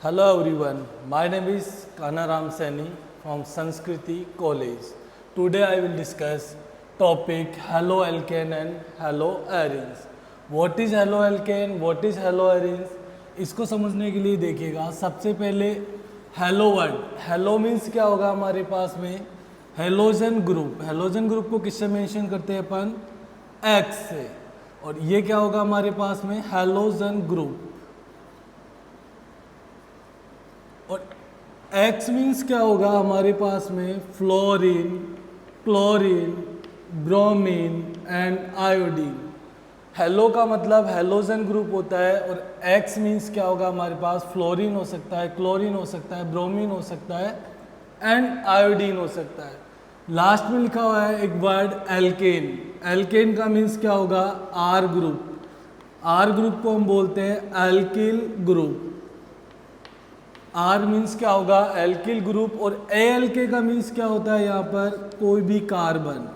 Hello everyone, my name is Kanaram Saini from Sanskriti College. Today I will discuss topic haloalkane and haloarenes. What is haloalkane? What is haloarenes? इसको समझने के लिए देखिएगा सबसे पहले hello word hello means क्या होगा हमारे पास में हेलोजन ग्रुप को किससे मेंशन करते हैं अपन एक्स से और ये क्या होगा हमारे पास में हेलोजन ग्रुप और एक्स मीन्स क्या होगा हमारे पास में fluorine chlorine bromine and iodine. Hello का मतलब हेलोजन ग्रुप होता है और एक्स मीन्स क्या होगा हमारे पास फ्लोरीन हो सकता है क्लोरीन हो सकता है ब्रोमीन हो सकता है एंड आयोडीन हो सकता है। लास्ट में लिखा हुआ है एक वर्ड एल्केन का मीन्स क्या होगा आर ग्रुप को हम बोलते हैं एल्किल ग्रुप। आर मीन्स क्या होगा एल्किल ग्रुप और ALK का मीन्स क्या होता है यहाँ पर कोई भी कार्बन।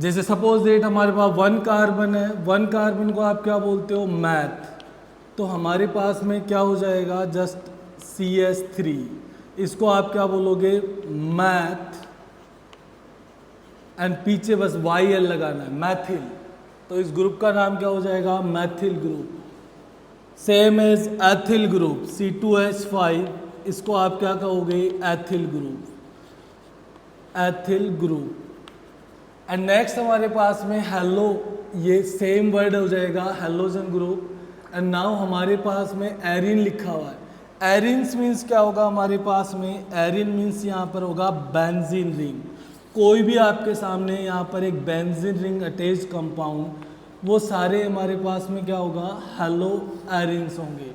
जैसे सपोज डेट हमारे पास 1 कार्बन है, 1 कार्बन को आप क्या बोलते हो मैथ, तो हमारे पास में क्या हो जाएगा जस्ट CH3, इसको आप क्या बोलोगे मैथ एंड पीछे बस YL लगाना है मैथिल, तो इस ग्रुप का नाम क्या हो जाएगा methyl group. Same as ethyl group C2H5, इसको आप क्या कहोगे एथिल ग्रुप। एंड नेक्स्ट हमारे पास में हेलो, ये सेम वर्ड हो जाएगा हेलोजन ग्रुप। एंड नाउ हमारे पास में एरिन लिखा हुआ है। एरिन्स मीन्स क्या होगा हमारे पास में एरिन मीन्स यहाँ पर होगा बेंजीन रिंग। कोई भी आपके सामने यहाँ पर एक बेंजीन रिंग अटैच कंपाउंड, वो सारे हमारे पास में क्या होगा हेलो एरिन्स होंगे।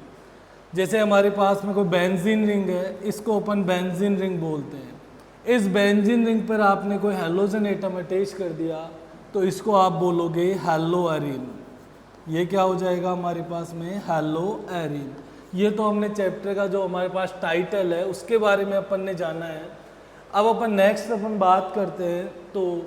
जैसे हमारे पास में कोई बेंजीन रिंग है, इसको अपन बेंजीन रिंग बोलते हैं। इस बेंजीन रिंग पर आपने कोई हेलोजन एटम अटैच कर दिया तो इसको आप बोलोगे हेलो एरिन। ये क्या हो जाएगा हमारे पास में हेलो एरिन। ये तो हमने चैप्टर का जो हमारे पास टाइटल है उसके बारे में अपन ने जाना है। अब अपन नेक्स्ट बात करते हैं तो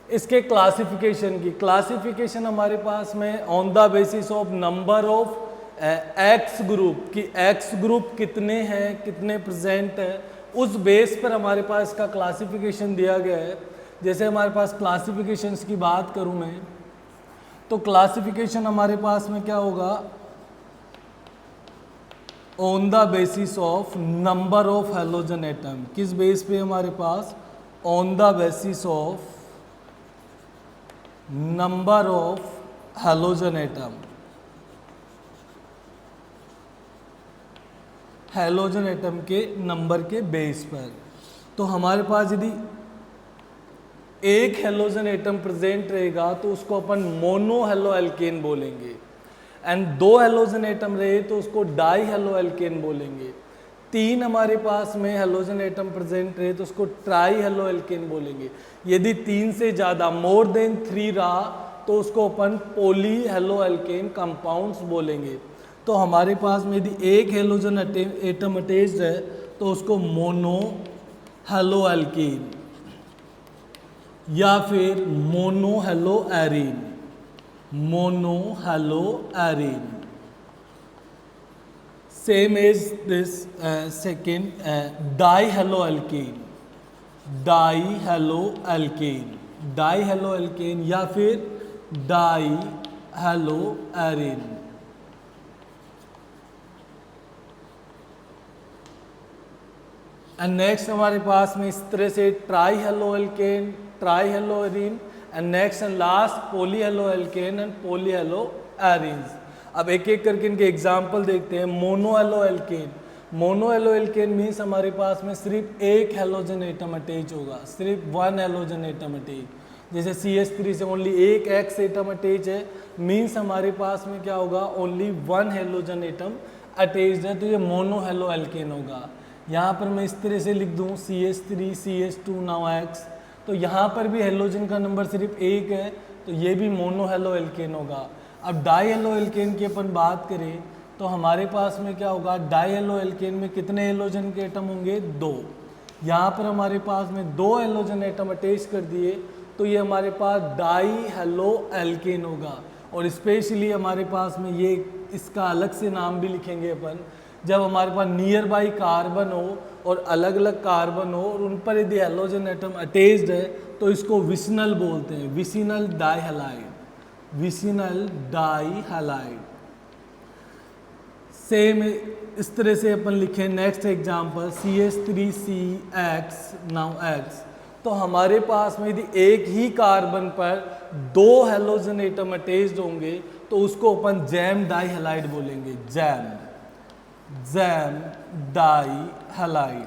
इसके क्लासिफिकेशन हमारे पास में on the basis of number of x group कि एक्स ग्रुप कितने हैं कितने प्रेजेंट है, उस बेस पर हमारे पास इसका क्लासिफिकेशन दिया गया है। जैसे हमारे पास क्लासिफिकेशंस की बात करूं मैं तो क्लासिफिकेशन हमारे पास में क्या होगा on the basis of number of halogen atom. किस बेस पे हमारे pass on the basis of number of halogen atom, halogen atom के नंबर के बेस पर। तो हमारे पास यदि एक हेलोजन एटम प्रेजेंट रहेगा तो उसको अपन मोनो हेलोएल्केन बोलेंगे एंड 2 हेलोजन एटम रहे तो उसको डाई हेलोएल्केन बोलेंगे। 3 हमारे पास में हेलोजन एटम प्रेजेंट रहे तो उसको ट्राई हेलोएल्केन बोलेंगे। यदि 3 से ज़्यादा मोर देन 3 रहा तो उसको अपन पोली हेलोएल्केन कंपाउंड्स बोलेंगे। तो हमारे पास में यदि एक हेलोजन एटम अटैच्ड है तो उसको मोनो हेलोएल्केन या फिर mono haloarene, same as this second di haloalkane या फिर डाई हेलोएरीन। एंड नेक्स्ट हमारे पास में इस तरह से tri haloalkane, tri haloarene and next and last poly haloalkane and poly haloarenes. अब एक एक करके इनके एग्जाम्पल देखते हैं। मोनो हेलोएल्केन मीन्स हमारे पास में सिर्फ एक हेलोजन एटम अटैच होगा, सिर्फ 1 हेलोजन एटम अटैच। जैसे CH3 से ओनली एक एक्स एटम अटैच है मीन्स हमारे पास में क्या होगा ओनली 1 हेलोजन एटम अटैच्ड है, तो ये मोनो हेलोएल्केन होगा। यहाँ पर मैं इस तरह से लिख दूँ CH3 CH2 नाउ X, तो यहाँ पर भी हेलोजन का नंबर सिर्फ एक है तो ये भी मोनो हेलोएल्केन होगा। अब डाई हेलोएल्केन की अपन बात करें तो हमारे पास में क्या होगा डाई हेलोएल्केन में कितने हेलोजन के एटम होंगे 2। यहाँ पर हमारे पास में 2 हेलोजन एटम अटैच कर दिए तो ये हमारे पास डाई हेलोएल्केन होगा। और स्पेशली हमारे पास में ये इसका अलग से नाम भी लिखेंगे अपन। जब हमारे पास नियर बाई कार्बन हो और अलग अलग कार्बन हो और उन पर यदि हेलोजन एटम अटैच्ड है तो इसको विसिनल बोलते हैं, विसिनल डाइहैलाइड, विसिनल डाइहैलाइड। सेम इस तरह से अपन लिखें next example CH3CX, now X। तो हमारे पास में यदि एक ही कार्बन पर दो हेलोजन एटम अटैच्ड होंगे तो उसको अपन जैम डाइहैलाइड बोलेंगे, जैम, जैम डाइहैलाइड।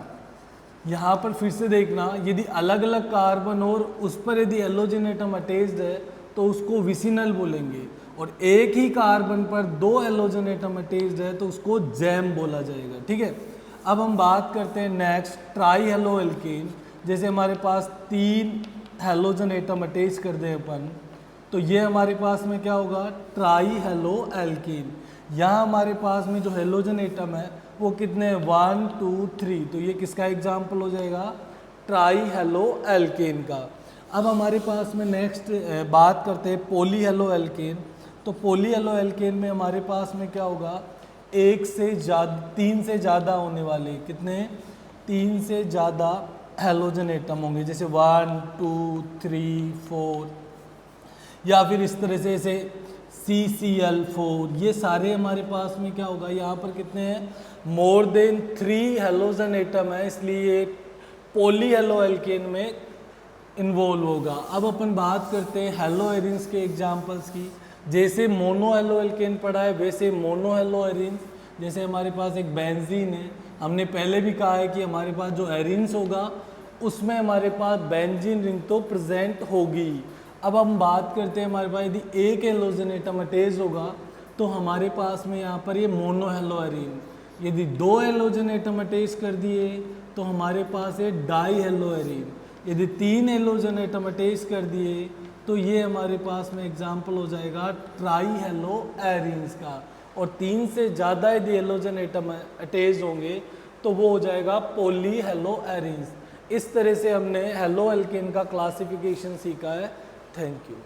यहाँ पर फिर से देखना, यदि अलग अलग कार्बन और उस पर यदि हेलोजन एटम अटैच्ड है तो उसको विसिनल बोलेंगे, और एक ही कार्बन पर दो हेलोजन एटम अटैच्ड है तो उसको जैम बोला जाएगा। ठीक है, अब हम बात करते हैं नेक्स्ट ट्राई हेलो एल्केन। जैसे हमारे पास 3 हेलोजन एटम अटैच कर दें अपन, तो ये हमारे पास में क्या होगा, ट्राई हेलो एल्केन। यहाँ हमारे पास में जो हेलोजन एटम है वो कितने हैं, 1 2 3, तो ये किसका एग्जाम्पल हो जाएगा, ट्राई हेलो एल्केन का। अब हमारे पास में नेक्स्ट बात करते हैं पॉली हेलो एल्केन। तो पॉली हेलो एल्केन में हमारे पास में क्या होगा, 3 से ज़्यादा होने वाले, कितने, 3 से ज़्यादा हेलोजन एटम होंगे, जैसे 1 2 3 4, या फिर इस तरह से जैसे CCl4, ये सारे हमारे पास में क्या होगा, यहाँ पर कितने हैं, मोर देन 3 हेलोजन एटम है, इसलिए ये पॉली हेलो एल्केन में इन्वॉल्व होगा। अब अपन बात करते हैं हेलो एरिन्स के एग्जांपल्स की। जैसे मोनो हेलो एल्केन पढ़ा है वैसे मोनो हेलो एरिन्स, जैसे हमारे पास एक बेंजीन है, हमने पहले भी कहा है कि हमारे पास जो एरिन्स होगा उसमें हमारे पास बेंजीन रिंग तो प्रेजेंट होगी। अब हम बात करते हैं हमारे पास यदि एक हेलोजन एटम अटैच होगा तो हमारे पास में यहाँ पर ये मोनो हेलो एरिन, यदि 2 हेलोजन एटम अटैच कर दिए तो हमारे पास है डाई हेलो एरिन, यदि 3 हेलोजन एटम अटैच कर दिए तो ये हमारे पास में एग्जाम्पल हो जाएगा ट्राई हेलो एरिन्स का, और 3 से ज़्यादा यदि हेलोजन एटम अटैच होंगे तो वो हो जाएगा पॉली हेलो एरिन्स। इस तरह से हमने हेलो एल्केन का क्लासिफिकेशन सीखा है। Thank you.